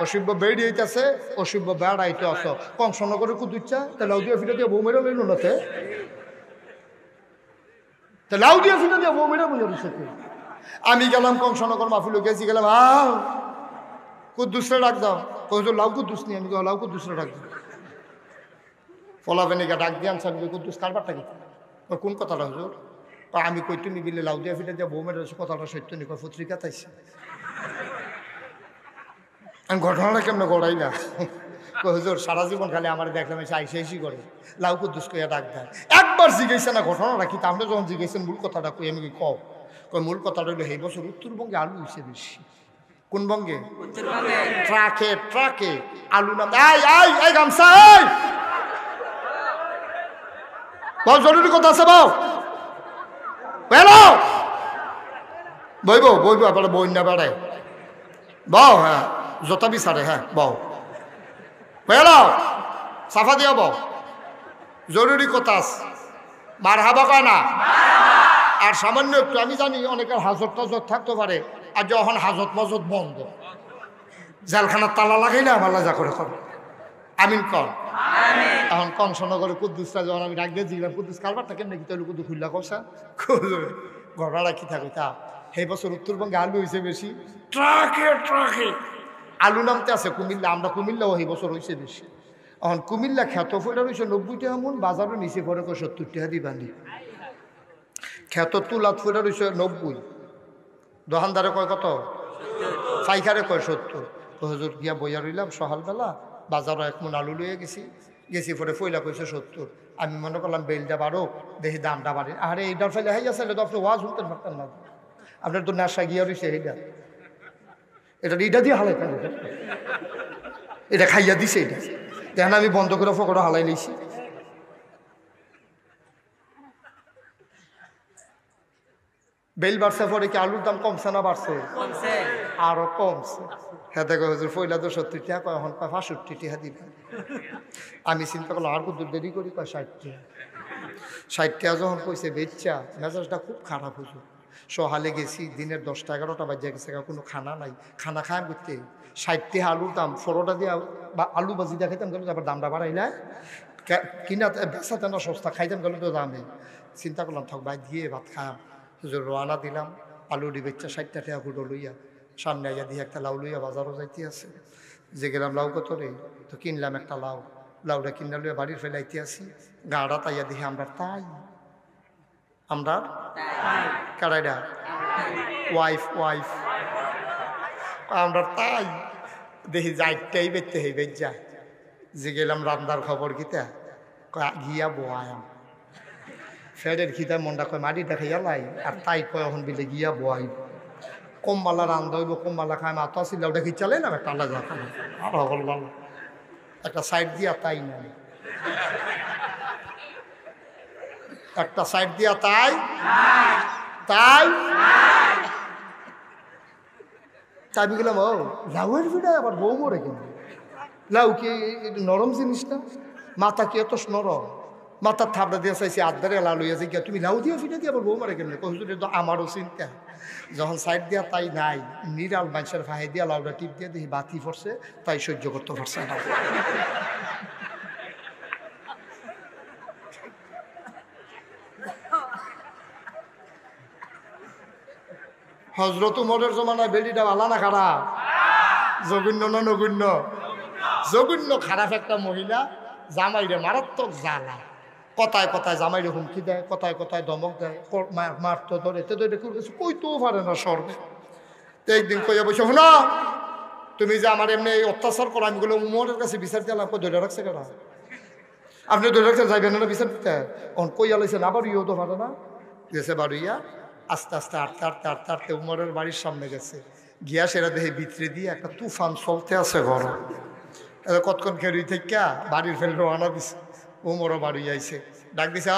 অসভ্য বেড়ি হইতেছে, অসভ্য বেড়াইতে আস কংসনগরে কুদুচ্ছা তা লাউ দিয়ে ফিটা দিয়ে বউ মেরে লইল নাতে তা লাউ দিয়ে ফিটা দিয়ে বউ মেরে বুঝে দিচ্ছে। আমি গেলাম কংসনগর মাহফিলে গেছি, গেলাম কুদ্দুসরে ডাক দাও, কইছো লাউ কুদ্দুস নি, আমি লাউ কুদ্দুসরে ডাক দাও। ফলাফেনিকা ডাক দিয়ে আনসার কুদ্দুস কারবারটা কি, কোন কথাটা হুজুর? আমি কই তুমি বিলে লাউ দিয়ে ফিটা দিয়ে বউ মেরে কথাটা সত্য নি, পত্রিকা তাইছে। আমি ঘটনাটা কেমন গড়াই না, হুজুর সারা জীবন খালি আমার দেখলাম এসে আইসি করে লাউ কুদ্দুস কইয়া ডাক দেয়। একবার জিজ্ঞেসে না ঘটনাটা কি, আপনি যখন জিজ্ঞেসেন মূল কথাটা কই, আমি কও মূল কথাটা হইলো এই বছর উত্তরবঙ্গে আলু হয়েছে বেশি। কোন বঙ্গে? ট্রাকে ট্রাকে আলু নাম। এই গামছা বল, জরুরি কথা আছে বউ, বইব বইব আপনার বই না বেড়ায় বউ, হ্যাঁ জোতা বিচারে, হ্যাঁ বউ বেড়াও সাফা দিয়া বউ, জরুরি কথা আছে, মার হাবা কয় না। আর সামান্য একটু আমি জানি অনেকের হাজত টাজত থাকতে পারে, আর যখন হাজত মজত বন্ধ, জেলখানার তালা লাগাইলে আমার লাজা করে কর আমিন কর। এখন কংসনগরে কুদ্দুসটা যখন আমি ডাক দিয়ে দিলাম, কুদ্দুস কারবারটা কেন নাকি তাহলে কুদ্দু খুললা কষা ঘটনাটা কি থাকে তা, এই বছর উত্তরবঙ্গে আলু হয়েছে বেশি, ট্রাকে ট্রাকে আলু নামতে আছে কুমিল্লা, আমরা কুমিল্লাও এই বছর হয়েছে বেশি। এখন কুমিল্লা খ্যাত ফোটা রয়েছে 90 টাকা মন, বাজারও নিচে ঘরে 70 টাকা দিবানি। খ্যাত তুলাত ফুটা রয়েছে 90, দোকানদারে কয় কত, পাইকারে কয় 70। তো হুজুর গিয়া বইয়া রইলাম, সকালবেলা বাজারও 1 মন আলু লইয়া গেছি পরে ফইলা কইছে 70। আমি মনে করলাম বেলটা বাড়ো, দেখি দামটা বাড়ে। আরে এইটার ফেলে হাই আসলে তো আপনি ওয়াজ শুনতে পারতেন না, আপনার তো নেশা গিয়া রয়েছে এটা দিয়ে হালাই খাই, এটা খাইয়া দিছে, এটা দেখেন আমি বন্ধ করে ফকরা হালাই নিয়েছি। বেল বাড়ছে পরে কি আলুর দাম কমছে না বাড়ছে? আরো কমছে। হ্যাঁ দেখো হুজুর পয়লা তো 70 টাকা কয়, এখন 65 টাকা দিবে। আমি চিন্তা করলাম আর কত দেরি করি, কয় 60 টাকা। 60 টাকা যখন কইছে বেচ্চা, মেজাজটা খুব খারাপ হুজুর। সহালে গেছি, দিনের 10টা-11টা বাজে গেছে, কোনো খানা নাই, খানা খায় করতে 60 টাকা আলুর দাম, ফরোটা দিয়ে বা আলু বাজি দেখাইতাম গেল, তারপর দামটা বাড়াইলে কিনা বেচাতে না সস্তা, খাইতাম গেলে তো দামে। চিন্তা করলাম থাক ভাই দিয়ে ভাত খাম। হুজুর রোয়ানা দিলাম, আলু বেচ্চা 60 টাকা ফুটো লইয়া, সামনে আইয়া দিয়ে একটা লাউ লইয়া বাজারও যাইতে আছে। যে গেলাম লাউ কত রে, তো কিনলাম একটা লাউটা কিনা লইয়া বাড়ির ফেলাইতে আসি, গাড়া তাইয়া দেখি আমরা কারাইডা ওয়াইফ আমরা দেখি যাইটাই বেচতে হই বেচ যায়। যে গেলাম রান্নার খবর কিতা, গিয়া বোয়াম ফেডের খিতা মনটা কয় মাটি দেখাইয়া লাই, আর তাই কয় এখন বিলে গিয়া বোয়াই কমবালা রান্ধা হইব, কমবালা খায় মাথা ছিল ওটা কি চালে না একটা আলাদা খানা আর হল ভালো একটা সাইড দিয়া তাই না, একটা সাইড দিয়া তাই আমি গেলাম ও লাউয়ের ভিড়ায় আবার বউ মরে কিনা, লাউ কি নরম জিনিস না, মাথা কি এত নরম, মাথার থাপড়া দিয়ে চাইছে আদারে লাউ লইয়াছে গিয়া তুমি লাউ দিয়ে ফিটে দিয়ে আবার বউ মারে কেন, হুজুর তো আমারও চিন্তা। যখন সাইড দিয়া তাই নাই, নিরাল মানুষের ফাহে দিয়া লাউটা টিপ দিয়ে দেখি বাতি পড়ছে, তাই সহ্য করতে পারছে না। হজরত উমরের জমানায় বেলিটা ভালো না খারাপ? জঘন্য না নগণ্য? জঘন্য খারাপ একটা মহিলা, জামাইরে মারাত্মক জ্বালা, কথায় কথায় জামাইরে হুমকি দেয়, কথায় কথায় ধমক দেয়, মারতো ধরে এতে ধরে কইতেও পারে না সর্বে। তো একদিন কইয়া বসে শোনা তুমি যে আমার এমনি অত্যাচার করো, আমি বলে উমরের কাছে বিচার দিলাম, ধরে রাখছে কেন আপনি, ধরে রাখছে যাইবেন না বিচার দিতে, অন কইয়া লাইছেন আবার ইয়েও তো পারে না, গেছে বাড়িয়া আস্তে আস্তে আটতে উমরের বাড়ির সামনে গেছে, গিয়া সেরা দেহে ভিতরে দিয়ে একটা তুফান চলতে আছে ঘর, কতক্ষণ খেরুই থেকে বাড়ির ফেলে রওনা দিছে। উমরও বাড়ি আইছে, ডাক দিছে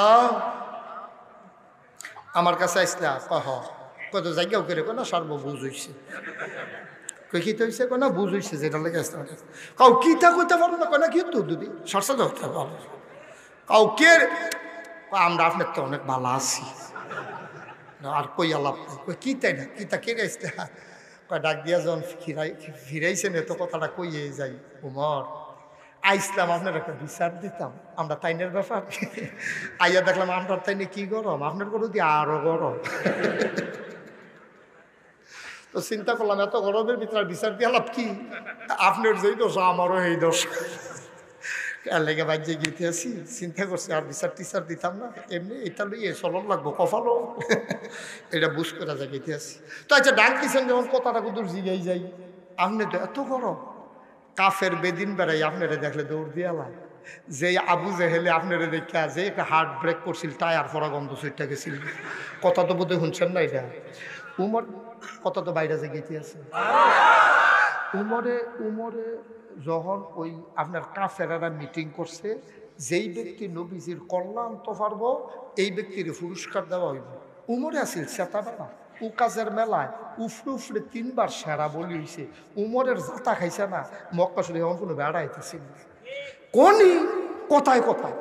আমার কাছে আইসলা, কত জায়গাও করে না সর্ব বুঝ হইছে, কই কি হইছে না বুঝ হইছে, যেটা লেগে আসতে কাউ কিতা কইতে পারবো না, কয় না কি তো দিদি সরষা ধরতে পারবো কাউ কে, আমরা আপনার তো অনেক ভালো আছি আর কই আলাপ কি তাই না কিতা কে গাইছে, ডাক দিয়া যখন ফিরাইছেন এত কথাটা কইয়ে যাই, উমর আইসলাম আপনার একটা বিচার দিতাম, আমরা তাইনের ব্যাপার আইয়া দেখলাম আপনার তাইনে কি গরম, আপনার গরু দিয়ে আরো গরম। তো চিন্তা করলাম এত গরমের ভিতরে বিচার দিয়ে লাভ কি, আপনার যেই দোষ আমারও এই দোষ, লেগে বাজ্যে গিয়ে আছি। চিন্তা করছি আর বিচার টিচার দিতাম না, এমনি এটা লইয়ে চলন লাগবো কফালো, এটা বুঝ করে যা গেতে আছি। তো আচ্ছা ডাক দিচ্ছেন যখন কথাটা কুদুর জিগাই যাই, আপনি তো এত গরম, কাফের বেদিন বেড়াই আপনারে দেখলে দৌড় দিয়ালাম, যে আবু জেহেলে আপনারে দেখা যে একটা হার্ট ব্রেক করছিল, টায়ার পরা গন্ধ সুইটটা গেছিল, কথা তো বোধহয় শুনছেন না এটা। উমর কথা তো বাইরে যে গেতে আছে, উমরে যখন ওই আপনার কাফেরারা মিটিং করছে, যেই ব্যক্তি নবীজির কল্যাণ তো পারবো এই ব্যক্তির পুরস্কার দেওয়া হইব। উমরে আসিল চেতাবেলা উকাজের মেলায় উফরে উফরে 3 বার সেরা বলি হয়েছে, উমরের জাতা খাইছে না, মক্কা শরীফ এমন কোনো বেড়া হইতেছিল কোনই কথায় কথায়